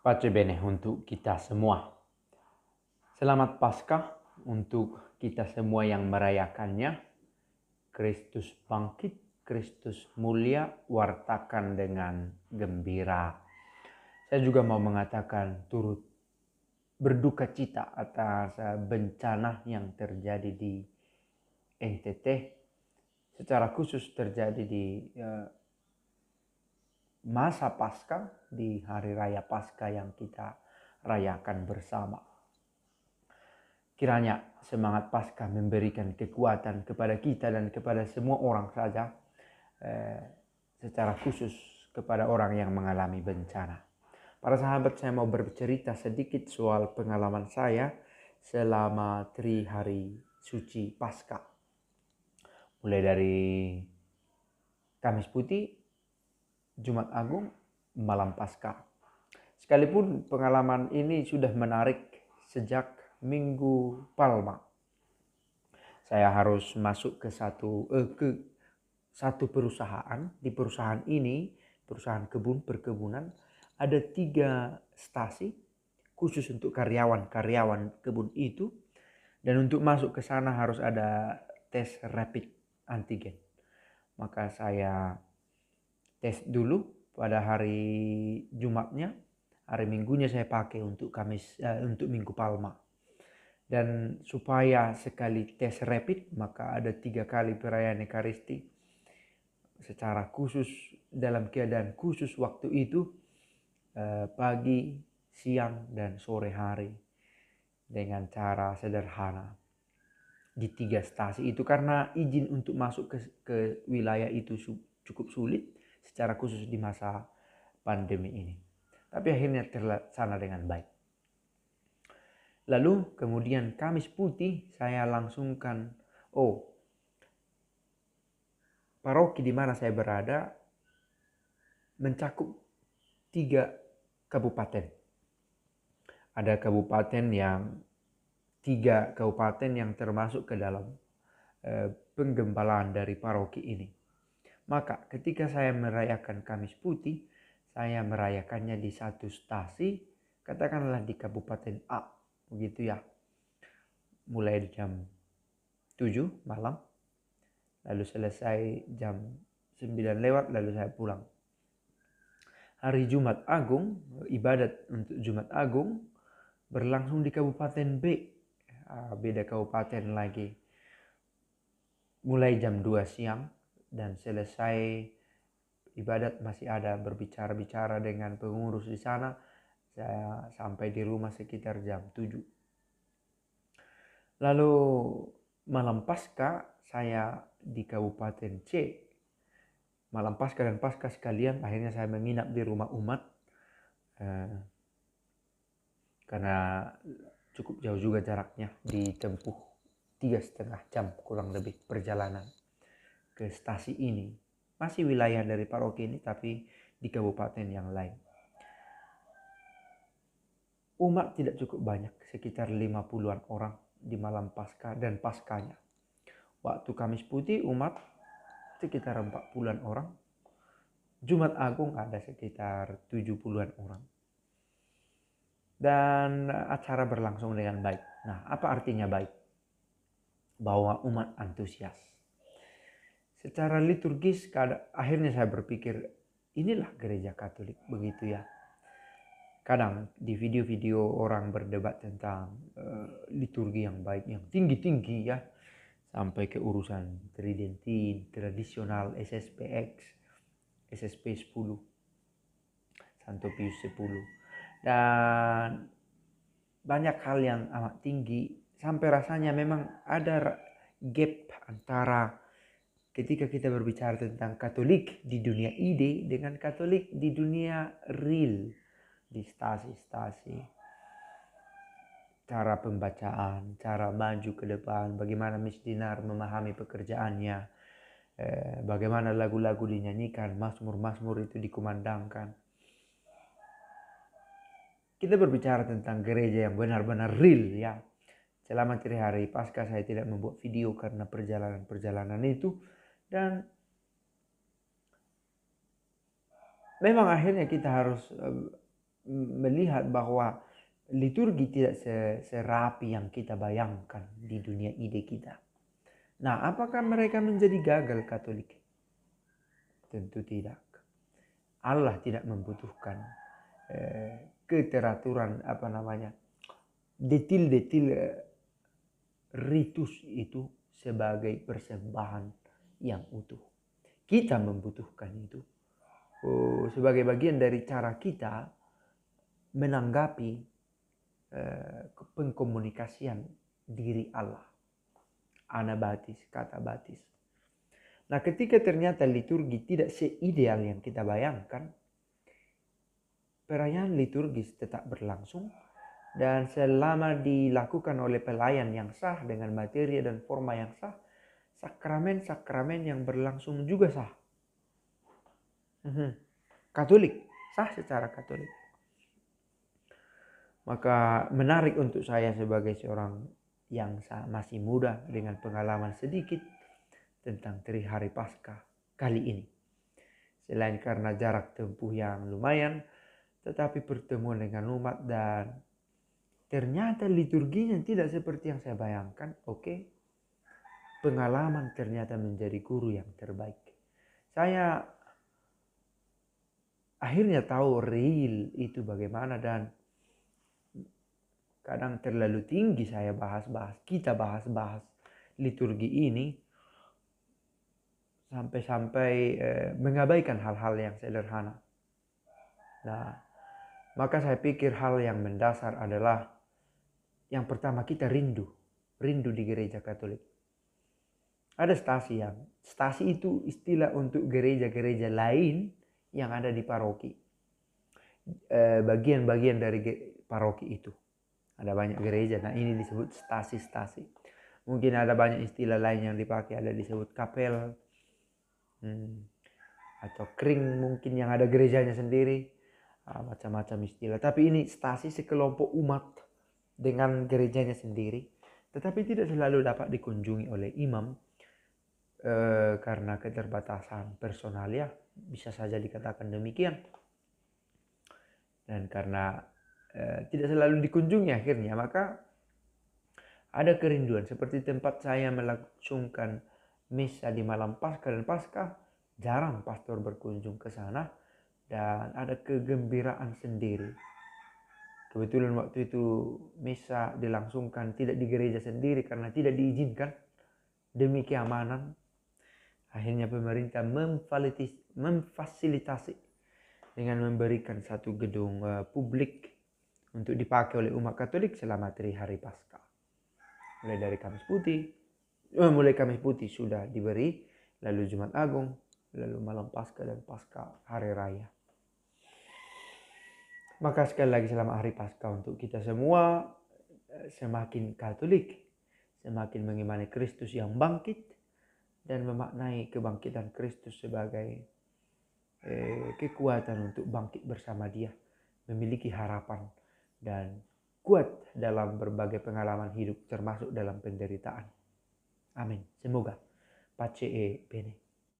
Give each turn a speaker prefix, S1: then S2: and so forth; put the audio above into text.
S1: Pace bene untuk kita semua. Selamat Paskah untuk kita semua yang merayakannya. Kristus bangkit, Kristus mulia, wartakan dengan gembira. Saya juga mau mengatakan turut berduka cita atas bencana yang terjadi di NTT. Secara khusus terjadi di masa Paskah, di hari raya Paskah yang kita rayakan bersama. Kiranya semangat Paskah memberikan kekuatan kepada kita dan kepada semua orang saja, secara khusus kepada orang yang mengalami bencana. Para sahabat, saya mau bercerita sedikit soal pengalaman saya selama 3 hari suci Paskah. Mulai dari Kamis Putih, Jumat Agung, malam Paskah. Sekalipun pengalaman ini sudah menarik sejak Minggu Palma. Saya harus masuk ke satu perusahaan. Di perusahaan ini, perusahaan perkebunan, ada 3 stasi khusus untuk karyawan kebun itu. Dan untuk masuk ke sana harus ada tes rapid antigen. Maka saya tes dulu pada hari Jumatnya, hari Minggunya saya pakai untuk untuk Minggu Palma. Dan supaya sekali tes rapid, maka ada 3 kali perayaan Ekaristi secara khusus, dalam keadaan khusus waktu itu, pagi, siang, dan sore hari, dengan cara sederhana di 3 stasi itu, karena izin untuk masuk ke wilayah itu cukup sulit secara khusus di masa pandemi ini. Tapi akhirnya terlaksana dengan baik. Lalu kemudian Kamis Putih saya langsungkan, paroki di mana saya berada mencakup 3 kabupaten. Ada 3 kabupaten yang termasuk ke dalam penggembalaan dari paroki ini. Maka ketika saya merayakan Kamis Putih, saya merayakannya di satu stasi, katakanlah di Kabupaten A, begitu ya. Mulai jam 7 malam, lalu selesai jam 9 lewat, lalu saya pulang. Hari Jumat Agung, ibadat untuk Jumat Agung berlangsung di Kabupaten B, beda kabupaten lagi. Mulai jam 2 siang dan selesai ibadat masih ada berbicara-bicara dengan pengurus di sana. Saya sampai di rumah sekitar jam 7. Lalu malam Paskah saya di Kabupaten C. Malam Paskah dan Paskah sekalian, akhirnya saya menginap di rumah umat. Karena cukup jauh juga jaraknya, ditempuh 3,5 jam kurang lebih perjalanan ke stasi ini. Masih wilayah dari paroki ini tapi di kabupaten yang lain. Umat tidak cukup banyak, sekitar 50-an orang di malam Paskah dan Paskahnya. Waktu Kamis Putih umat sekitar 40-an orang. Jumat Agung ada sekitar 70-an orang. Dan acara berlangsung dengan baik. Nah, apa artinya baik? Bahwa umat antusias. Secara liturgis, akhirnya saya berpikir, inilah gereja Katolik, begitu ya. Kadang di video-video orang berdebat tentang liturgi yang baik, yang tinggi-tinggi ya, sampai ke urusan Tridentin, tradisional, SSPX, SSP 10, Santo Pius 10. Dan banyak hal yang amat tinggi, sampai rasanya memang ada gap antara ketika kita berbicara tentang Katolik di dunia ide dengan Katolik di dunia real, di stasi-stasi. Cara pembacaan, cara maju ke depan, bagaimana Miss Dinar memahami pekerjaannya, bagaimana lagu-lagu dinyanyikan, mazmur-mazmur itu dikumandangkan. Kita berbicara tentang gereja yang benar-benar real ya. Selama 3 hari Paskah saya tidak membuat video karena perjalanan itu. Dan memang akhirnya kita harus melihat bahwa liturgi tidak serapi yang kita bayangkan di dunia ide kita. Nah, apakah mereka menjadi gagal Katolik? Tentu tidak. Allah tidak membutuhkan keteraturan detil-detil ritus itu sebagai persembahan yang utuh. Kita membutuhkan itu sebagai bagian dari cara kita menanggapi pengkomunikasian diri Allah. Anabatis, kata batis. Nah, ketika ternyata liturgi tidak seideal yang kita bayangkan, perayaan liturgis tetap berlangsung dan selama dilakukan oleh pelayan yang sah dengan materi dan forma yang sah, sakramen-sakramen yang berlangsung juga sah. Katolik, sah secara Katolik. Maka menarik untuk saya sebagai seorang yang masih muda dengan pengalaman sedikit tentang Trihari Paskah kali ini. Selain karena jarak tempuh yang lumayan, tetapi pertemuan dengan umat dan ternyata liturginya tidak seperti yang saya bayangkan. Oke, pengalaman ternyata menjadi guru yang terbaik. Saya akhirnya tahu real itu bagaimana dan kadang terlalu tinggi saya kita bahas liturgi ini sampai mengabaikan hal-hal yang sederhana. Nah, maka saya pikir hal yang mendasar adalah yang pertama kita rindu di gereja Katolik. Ada stasi itu istilah untuk gereja-gereja lain yang ada di paroki. Bagian-bagian dari paroki itu. Ada banyak gereja, nah ini disebut stasi-stasi. Mungkin ada banyak istilah lain yang dipakai, ada disebut kapel, atau kring mungkin yang ada gerejanya sendiri, macam-macam istilah. Tapi ini stasi sekelompok umat dengan gerejanya sendiri, tetapi tidak selalu dapat dikunjungi oleh imam karena keterbatasan personal, ya bisa saja dikatakan demikian. Dan karena tidak selalu dikunjungi akhirnya, maka ada kerinduan seperti tempat saya melangsungkan misa di malam Paskah dan Paskah, jarang pastor berkunjung ke sana dan ada kegembiraan sendiri. Kebetulan waktu itu misa dilangsungkan tidak di gereja sendiri karena tidak diizinkan demi keamanan. Akhirnya pemerintah memfasilitasi dengan memberikan satu gedung publik untuk dipakai oleh umat Katolik selama Trihari Paskah. Mulai Kamis Putih sudah diberi, lalu Jumat Agung, lalu malam Paskah dan Paskah Hari Raya. Maka sekali lagi selamat Hari Paskah untuk kita semua, semakin Katolik, semakin mengimani Kristus yang bangkit dan memaknai kebangkitan Kristus sebagai kekuatan untuk bangkit bersama Dia, memiliki harapan dan kuat dalam berbagai pengalaman hidup termasuk dalam penderitaan. Amin. Semoga. Pace e bene.